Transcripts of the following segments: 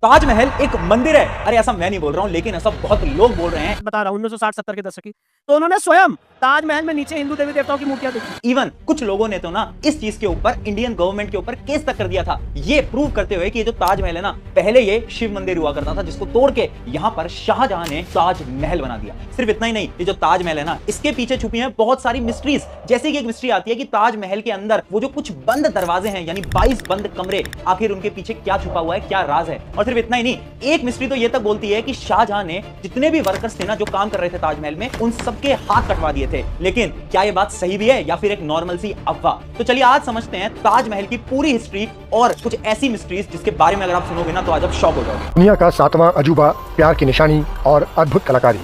ताजमहल एक मंदिर है। अरे ऐसा मैं नहीं बोल रहा हूँ, लेकिन ऐसा बहुत लोग बोल रहे हैं। बता रहा हूँ 1960-70 के दशक की। तो उन्होंने स्वयं ताजमहल में नीचे हिंदू देवी देवताओं की मूर्तियां देखी। इवन कुछ लोगों ने तो ना इस चीज के ऊपर इंडियन गवर्नमेंट के ऊपर केस तक कर दिया था, ये प्रूव करते हुए कि ये जो ताजमहल है ना, पहले ये शिव मंदिर हुआ करता था, जिसको तोड़ के यहाँ पर शाहजहां ने ताजमहल बना दिया। सिर्फ इतना ही नहीं, ये जो ताजमहल है ना, इसके पीछे छुपी है बहुत सारी मिस्ट्रीज। जैसे कि एक मिस्ट्री आती है कि ताजमहल के अंदर वो जो कुछ बंद दरवाजे हैं, यानी 22 बंद कमरे, आखिर उनके पीछे क्या छुपा हुआ है, क्या राज है। और सिर्फ इतना ही नहीं, एक मिस्ट्री तो ये तक बोलती है कि शाहजहां ने जितने भी वर्कर्स थे ना जो काम कर रहे थे ताजमहल में, उन सबके हाथ कटवा दिए थे। लेकिन क्या ये बात सही भी है या फिर एक नॉर्मल सी अफवाह? तो चलिए आज समझते हैं ताजमहल की पूरी हिस्ट्री और कुछ ऐसी मिस्ट्रीज जिसके बारे में अगर आप सुनोगे ना तो आज आप शॉक हो जाओगे। दुनिया का 7वां अजूबा, प्यार की निशानी और अद्भुत कलाकारी।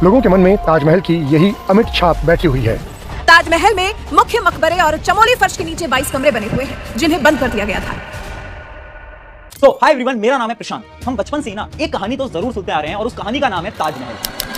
लोगों के मन में ताजमहल की यही अमिट छाप बैठी हुई है। ताजमहल में मुख्य मकबरे और चमोली फर्श के नीचे 22 कमरे बने हुए हैं, जिन्हें बंद कर दिया गया था। तो हाय एवरीवन, मेरा नाम है प्रशांत। हम बचपन से ही ना एक कहानी तो जरूर सुनते आ रहे हैं और उस कहानी का नाम है ताजमहल।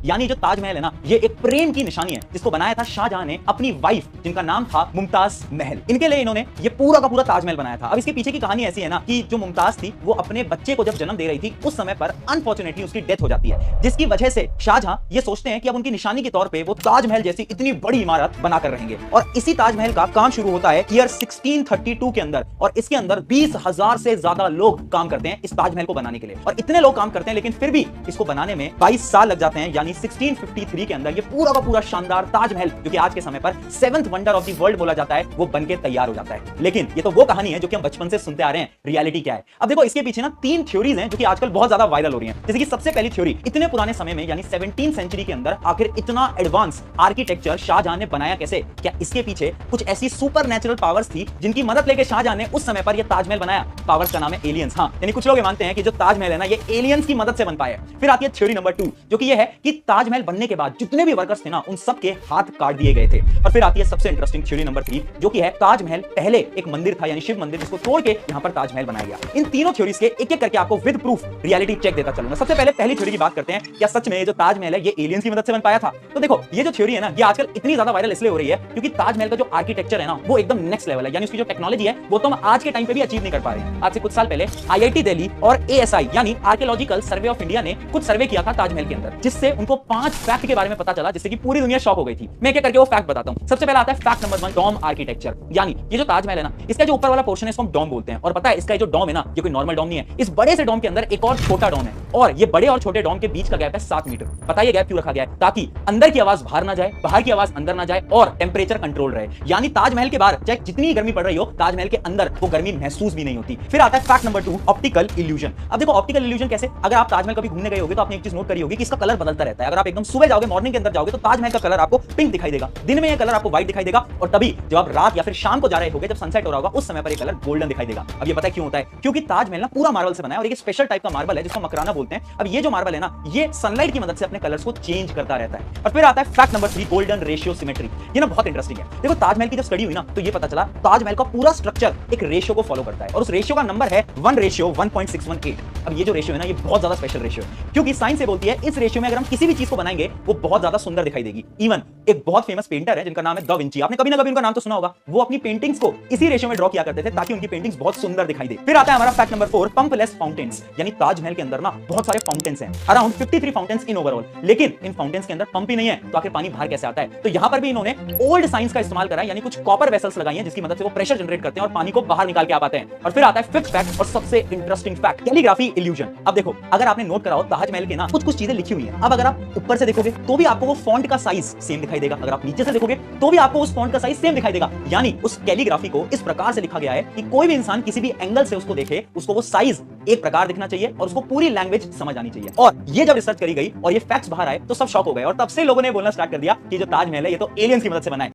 यानी जो ताजमहल है ना, ये एक प्रेम की निशानी है जिसको बनाया था शाहजहां ने अपनी वाइफ, जिनका नाम था मुमताज महल। इनके लिए इन्होंने ये पूरा का पूरा ताजमहल बनाया था। अब इसके पीछे की कहानी ऐसी है ना कि जो मुमताज थी वो अपने बच्चे को जब जन्म दे रही थी, उस समय पर अनफॉर्चुनेटली उसकी डेथ हो जाती है, जिसकी वजह से शाहजहां ये सोचते हैं कि अब उनकी निशानी के तौर पे वो ताजमहल जैसी इतनी बड़ी इमारत बनाकर रहेंगे। और इसी ताजमहल का काम शुरू होता है ईयर 1632 के अंदर, और इसके अंदर 20,000 से ज्यादा लोग काम करते हैं इस ताजमहल को बनाने के लिए। और इतने लोग काम करते हैं, लेकिन फिर भी इसको बनाने में 22 साल लग जाते हैं। यानी 1653 के अंदर ये पूरा का पूरा शानदार ताजमहल, जो कि आज के समय पर 7th wonder of the world बोला जाता है, वो बनके तैयार हो जाता है। लेकिन ये तो वो कहानी है जो कि हम बचपन से सुनते आ रहे हैं। रियलिटी क्या है? अब देखो, इसके पीछे ना 3 थ्योरीज हैं जो कि आजकल बहुत ज्यादा वायरल हो रही हैं। जैसे कि सबसे पहली थ्योरी, इतने पुराने समय में यानी 17th सेंचुरी के अंदर आखिर इतना एडवांस आर्किटेक्चर शाहजहां ने बनाया कैसे? क्या इसके पीछे कुछ ऐसी सुपरनैचुरल पावर्स थी जिनकी मदद लेके शाहजहां ने उस समय पर यह ताजमहल बनाया? पावर्स का नाम है एलियंस। हाँ, यानी कुछ लोग ये मानते हैं कि जो ताजमहल है ना, ये एलियंस की मदद से बन पाया। फिर आती है थ्योरी नंबर 2, जो कि ये है कि ताजमहल बनने के बाद जितने भी वर्कर्स थे ना, उन सबके हाथ काट दिए गए थे। और फिर आती है सबसे इंटरेस्टिंग थ्योरी नंबर 3, जो कि है ताजमहल पहले एक मंदिर था, यानी शिव मंदिर, जिसको तोड़ के यहां पर ताजमहल बनाया गया। इन तीनों थ्योरीज के एक एक करके आपको विद प्रूफ रियलिटी चेक देता चलूंगा। सबसे पहले पहली थ्योरी की बात करते हैं। क्या सच में ये जो ताजमहल है ये एलियंस की मदद से बन पाया था? तो देखो, ये जो थ्योरी है ना, ये आजकल इतनी ज्यादा वायरल इसलिए हो रही है क्योंकि ताजमहल का जो आर्किटेक्चर है ना, वो एकदम नेक्स्ट लेवल है। यानी उसकी जो टेक्नोलॉजी है वो तो हम आज के टाइम पे भी अचीव नहीं कर पा रहे हैं। आज से कुछ साल पहले IIT दिल्ली और ASI यानी आर्कियोलॉजिकल सर्वे ऑफ इंडिया ने कुछ सर्वे किया था ताजमहल के अंदर, जिससे उनको 5 फैक्ट के बारे में पता चला, जिससे कि पूरी दुनिया शॉक हो गई थी। मैं क्या करके वो फैक्ट बताता हूं। सबसे पहला आता है फैक्ट नंबर 1, डोम आर्किटेक्चर। यानी ये जो ताजमहल है ना, इसका जो ऊपर वाला पोर्शन है इसको हम डोम बोलते हैं। और पता है, इसका जो डोम है ना, ये कोई नॉर्मल डोम नहीं है। इस बड़े से डोम के अंदर एक और छोटा डोम है, और ये बड़े और छोटे डोम के बीच का गैप है 7 मीटर। पता है ये गैप क्यों रखा गया है? ताकि अंदर की आवाज बाहर ना जाए, बाहर की आवाज अंदर ना जाए, और टेम्परेचर कंट्रोल रहे। यानी ताजमहल के बाहर चाहे जितनी गर्मी पड़ रही हो, ताजमहल के अंदर वो गर्मी महसूस भी नहीं होती। फिर आता है फैक्ट नंबर 2, ऑप्टिकल इल्यूजन। अब देखो, ऑप्टिकल इल्यूजन कैसे? अगर आप ताजमहल कभी घूमने गए होगे तो आपने एक चीज नोट करी होगी कि इसका कलर बदलता रहता है। अगर आप एकदम सुबह जाओगे, मॉर्निंग के अंदर जाओगे, तो ताजमहल का कलर आपको पिंक दिखाई देगा, दिन में यह कलर आपको व्हाइट दिखाई देगा, और तभी जब आप रात या फिर शाम को जा रहे होगे, जब सनसेट हो रहा होगा, उस समय पर ये कलर गोल्डन दिखाई देगा। अब ये पता है क्यों होता है? क्योंकि ताजमहल ना पूरा मार्बल से बना है, और एक स्पेशल टाइप का मार्बल है जिसको मकराना बोलते हैं। अब ये जो मार्बल है ना, ये सनलाइट की मदद से अपने कलर्स को चेंज करता रहता है। और फिर आता है fact number 3, golden ratio symmetry. ये ना बहुत इंटरेस्टिंग है। देखो, ताजमहल की जब स्टडी हुई ना, तो ये पता चला ताजमहल का पूरा स्ट्रक्चर एक रेशियो को फॉलो करता है, और उस रेशियो का नंबर है 1:1.618। अब ये जो रेशियो है ना, ये बहुत ज्यादा स्पेशल रेशियो है, क्योंकि साइंस से बोलती है इस रेशियो में अगर हम किसी भी चीज को बनाएंगे वो बहुत ज्यादा सुंदर दिखाई देगी। इवन एक बहुत फेमस पेंटर है जिनका नाम है दा विंची, आपने कभी ना कभी उनका नाम तो सुना होगा। वो अपनी पेंटिंग्स को इसी रेशियो में ड्रॉ किया करते थे ताकि उनकी पेंटिंग्स बहुत सुंदर दिखाई दे। फिर आता है हमारा फैक्ट नंबर 4, पंपलेस फाउंटेन्स। यानी ताजमहल के अंदर ना बहुत सारे फाउंटेन्स हैं, अराउंड 53 फाउंटेन्स इन ओवरऑल। लेकिन इन फाउंटेन्स के अंदर पंप ही नहीं है, तो आखिर पानी बाहर कैसे आता है? तो यहां पर भी इन्होंने ओल्ड साइंस का इस्तेमाल करा है, यानी कुछ कॉपर वेसल्स लगाई हैं जिसकी मदद से वो प्रेशर जनरेट करते हैं और पानी को बाहर निकाल के आ पाते हैं। और फिर आता है 5th फैक्ट और सबसे इंटरेस्टिंग फैक्ट, कैलीग्राफी इल्यूजन। अब देखो, अगर आपने नोट करा हो, ताजमहल के ना कुछ चीजें लिखी हुई हैं। अब अगर आप ऊपर से देखोगे तो भी आपको वो फॉन्ट का साइज सेम दिखाई देगा, अगर आप नीचे से देखोगे तो भी आपको उस फॉन्ट का साइज सेम दिखाई देगा। यानी उस कैलीग्राफी को इस प्रकार से लिखा गया है कि कोई भी इंसान किसी भी एंगल से उसको देखे, उसको वो साइज एक प्रकार दिखना चाहिए और उसको पूरी लैंग्वेज समझ आनी चाहिए। और ये जब रिसर्च करी गई और ये फैक्ट्स बाहर आए तो सब शॉक हो गए, और तब से लोगों ने बोलना स्टार्ट कर दिया कि जो ताजमहल है ये तो एलियंस की मदद से बना है।